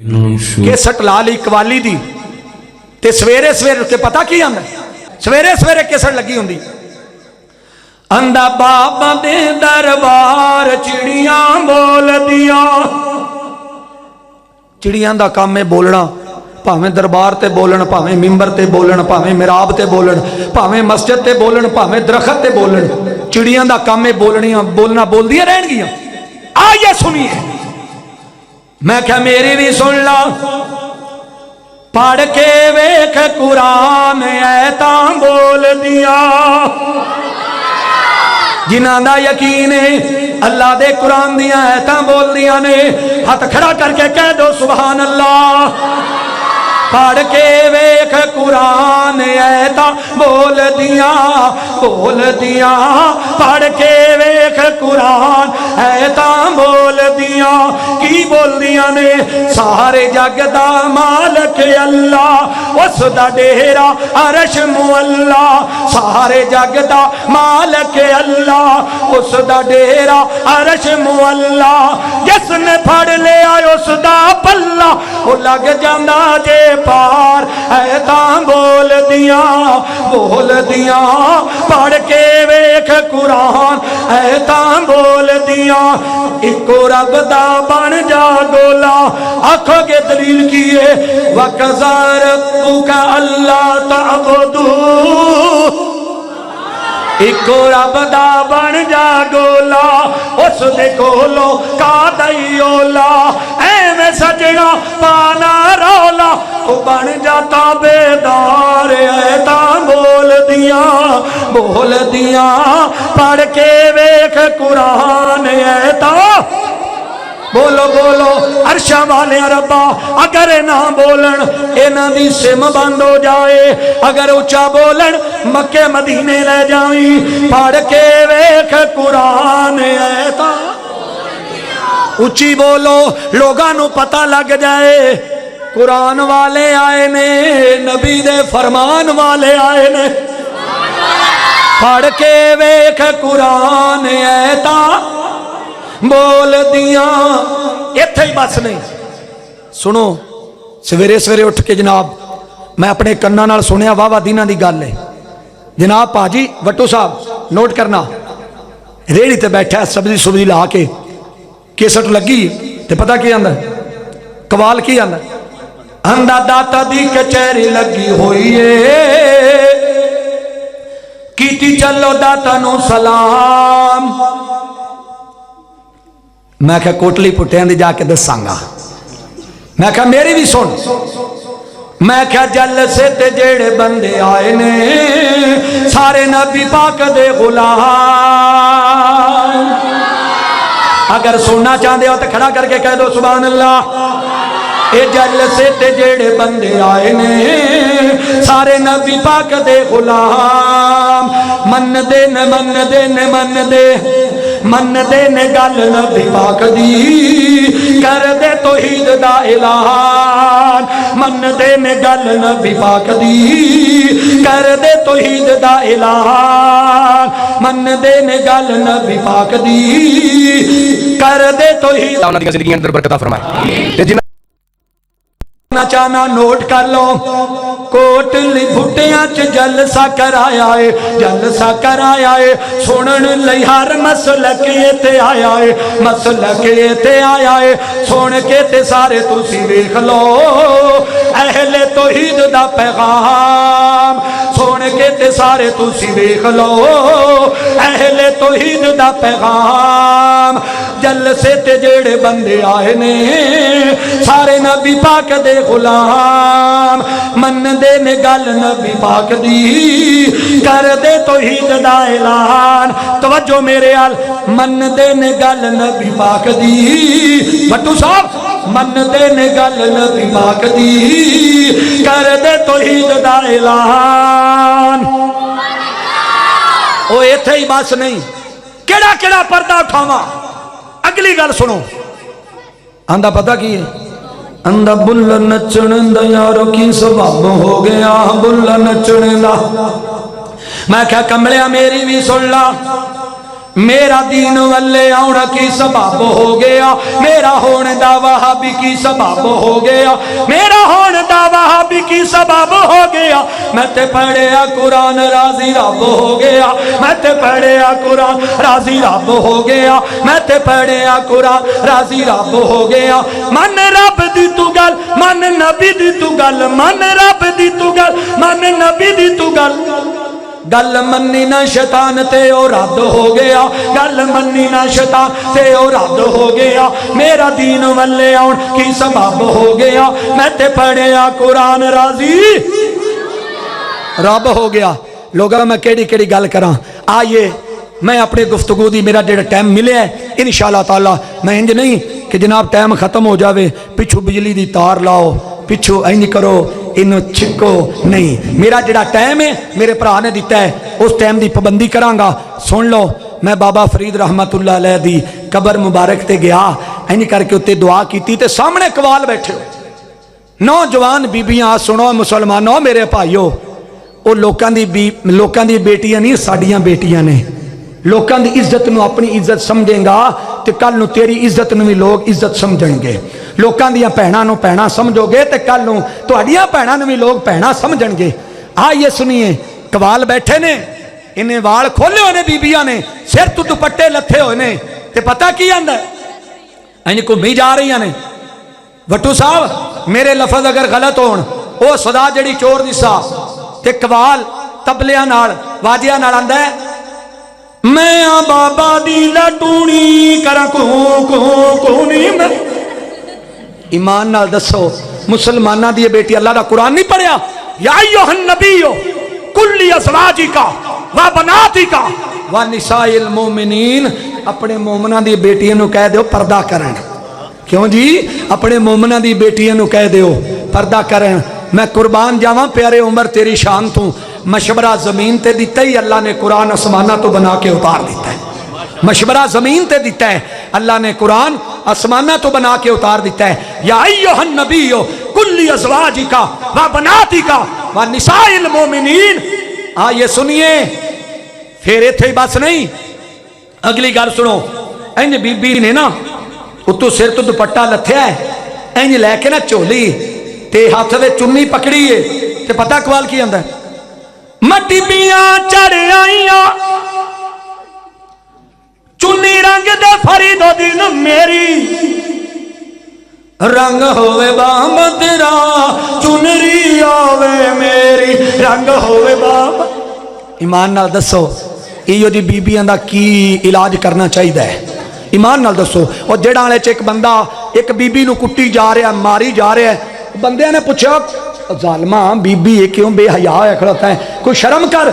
Cassette ला ली कवाली दी ते सवेरे सवेरे ते पता की आंदा सवेरे सवेरे केसट लगी होंदी आंदा बाबा दे दरबार चिड़ियां बोल दिया। चिड़ियां दा काम है बोलना, भावें दरबार ते बोलन, भावें मिंबर ते बोलन, भावें मिराब ते बोलन, भावें मस्जिद ते बोलन, भावें दरखत ते बोलन। चिड़ियां दा काम है बोलनियां, बोलना बोलदियां रहणगियां। आइए सुनिए, मैं क्या मेरी भी सुन ला, पढ़ के वेख कुरान ऐता बोल दिया। जिन्हां दा यकीन है अल्लाह दे कुरान दियां ऐता बोल दिया ने, हाथ खड़ा करके कह दो सुभान अल्लाह। पढ़ के वेख कुरान ऐता बोल दिया, बोल दिया। पढ़ के वेख कुरान ऐता बोल दिया। की बोल दिया ने? सारे जग दा मालक अल्लाह, उस दा डेरा अरश मुअल्ला। सारे जग दा मालक अल्लाह, उस दा डेरा अरश मुअल्ला। जिसने फड़ लिया उस दा पल्ला, वो लग जांदा जे पार ऐता बोल दिया, बोल दिया। पढ़ के वेख कुरान ऐता बोल दिया। इको रब दा बन जा गोला, आखोगे दलील की है वकज़ा रब्बुका अल्ला तअबुदू। इको रब दा बन जा गोला, उस दे कोलों का दई ओला। एवें सजना पाना रौला, ओ बन जाता बेदार ऐता बोल दिया, बोल दिया। पढ़ के वेख कुरान ऐता बोलो बोलो अरशा वाले रब्बा, अगर ना बोलन इन्हां दी सिम बंद हो जाए, अगर उच्चा बोलन मक्के मदीने ले जावी। पढ़ के वेख कुरान ऐता उच्ची बोलो, लोगां नूं पता लग जाए कुरान वाले आए ने, नबी दे फरमान वाले आए ने। पढ़ के वेख कुरान ऐता बोल दिया। इत्थे ही बस नहीं, सुनो सवेरे सवेरे उठ के जनाब मैं अपने कन्ना नाल सुनिया वाहवा दीना दी गल है। जनाब भाजी वट्टू साहब नोट करना, रेहड़ी ते बैठा सब्जी सुब्जी ला के केसट लगी ते पता की आंदा कवाल की आंदा आंदा दाता दी कचहरी लगी हुई है, कीती चलो दाता नू सलाम। मैं क्या कोटली पुट्टियां दी जाके दसांगा। मैं क्या मेरी भी सुन, मैं क्या जलसे ते जेड़े बंदे आए ने सारे नबी पाक दे गुलाम। अगर सुनना चाहते हो तो खड़ा करके कह दो सुभान अल्लाह। ए जलसे ते जेड़े बंदे आए ने सारे नबी पाक दे गुलाम। मन दे न मन दे न मन दे मन दे ने गल नबी पाक दी, कर दे तौहीद दा ऐलान। मन दे ने गल नबी पाक दी, कर दे तौहीद दा ऐलान। मन दे ने गल नबी पाक दी, कर दे तौहीद। उन्हां दी जिंदगी अंदर बरकत फरमाए। ते चाहना नोट कर लो, कोटली भुट्टियां च जलसा कराया है, जलसा कराया है। सुनन लई हर मसलक इत्थे आया है, मसलक इत्थे आया है। सुन के ते सारे तुसी वेख लो अहले तौहीद दा पैगाम। सुन के ते सारे तुसी वेख लो अहले तौहीद दा पैगाम। जलसे ते जेड़े बंदे आए ने सारे नबी पाक दे गुलाम। मन दे ने गल नबी पाक दी, कर दे तौहीद दा ऐलान। तवज्जो मेरे आल, मन दे ने गल नबी पाक दी। भट्टू साहब मन दे ने गल नबी पाक दी, कर दे तौहीद दा ऐलान। ओ इत्थे ही बस नहीं, केड़ा केड़ा पर्दा उठावा। अगली गल सुनो, आंदा पता की है? आंदा बुल्ल नचने दा यारो की सबब हो गया, बुल्ल नचने दा। मैं क्या कमलिया मेरी भी सुन ला, मेरा दीन वल्ले आउण की सबब हो गया, मेरा होने दा वहाबी की सबब हो गया, मेरा होने दा वहाबी की सबब हो गया। मैं ते पढ़िया कुरान राजी रब हो गया, मैं ते पढ़िया कुरान राजी रब हो गया, मैं ते पढ़िया कुरान राजी रब हो गया। मन रब दी तू गल, मन नबी दी तू गल, मन रब दी तू गल, मन नबी दी तू गल। गल मन्नी ना शैतान ते ओ रद्द हो गया, गल मन्नी ना शैतान ते ओ रद्द हो गया। मेरा दीन वल्ले आउण की सबब हो गया, मैं ते पढ़िया कुरान राजी रब हो गया। लोगों मैं केड़ी केड़ी गल करा। आइए मैं अपने गुफ्तगू दी मेरा जेड़ा टाइम मिले है इंशाअल्लाह ताला मैं इंज नहीं कि जनाब टाइम खत्म हो जावे पिछू बिजली दी तार लाओ पिछू इंज करो इनू छिको नहीं। मेरा जिहड़ा टाइम है मेरे भरा ने दिता है उस टाइम की पाबंदी करांगा। सुन लो मैं बाबा फरीद रहमतुल्लाह अलैह दी कबर मुबारक ते गया इंज करके उत्ते दुआ की ते सामने कवाल बैठे नौजवान बीबियां सुनो मुसलमानों मेरे भाईओ वो लोकां दी बेटियां नहीं साडियां बेटियां ने। लोकां दी इज्जत नूं अपनी इज्जत समझेगा तो कल नूं तेरी इज्जत नूं भी लोग इज्जत समझणगे। लोकां दियां भैणां नूं भैणां समझोगे तो कल नूं तुहाडियां भैणां नूं भी लोग भैणां समझणगे। आइए सुनिए कवाल बैठे ने इन्हें वाल खोले हुए ने बीबियां ने सिर तू दुपट्टे लथे हुए ने ते पता की आंदा इंज घूमी जा रही ने। वट्टू साहब मेरे लफज अगर गलत होण वो सदा जड़ी चोर दिसा ते कवाल तबलियां नाल वाजियां नाल आंदा है मैं आ बाबा दी लटूनी करा कूनी मैं। ईमान नाल दसो मुसलमाना दी बेटी अल्लाह दा कुरान नहीं पढ़िया या अय्युहन नबियो कुल्ली अज़वाजिका व बनातिका व निसाइल मोमिनीन। अपने मोमना दी बेटियां नूं कह दिओ पर्दा करन। क्यों जी अपने मोमना दी बेटियां नूं कह दिओ पर्दा करन। मैं कुर्बान जावां प्यारे उमर तेरी शान तू मशवरा जमीन ते दिता ही अल्लाह ने कुरान आसमाना तो बना के उतार दिता है। मशवरा जमीन ते दिता है अल्लाह ने कुरान आसमाना तो बना के उतार दिता है। या अय्युहन नबियो कुल्ली अज़वाजिका व बनातिका व निसाइल मोमिनीन। ये सुनिए फिर इत्थे बस नहीं अगली गल सुनो। इंज बीबी ने ना उत्तों सिर तो दुपट्टा लथया है इंज लैके ना झोली ते हाथ में चुन्नी पकड़ी है ते पता कवाल की आंदा मटिबियां चढ़ आईया चुन्नी रंग दे फरीदो दिन मेरी रंग होवे बाम तेरा चुनरी आवे मेरी रंग होवे बाम। ईमान नाल दसो इहो दी बीबियां दा की इलाज करना चाहिए है। ईमान नाल दसो और जेड़ा वाले च एक बंदा एक बीबी नूं कुट्टी जा रहा मारी जा रहा है बंदे ने पूछा जालमा बीबी क्यों बेहया होया खड़ोता है कोई शर्म कर।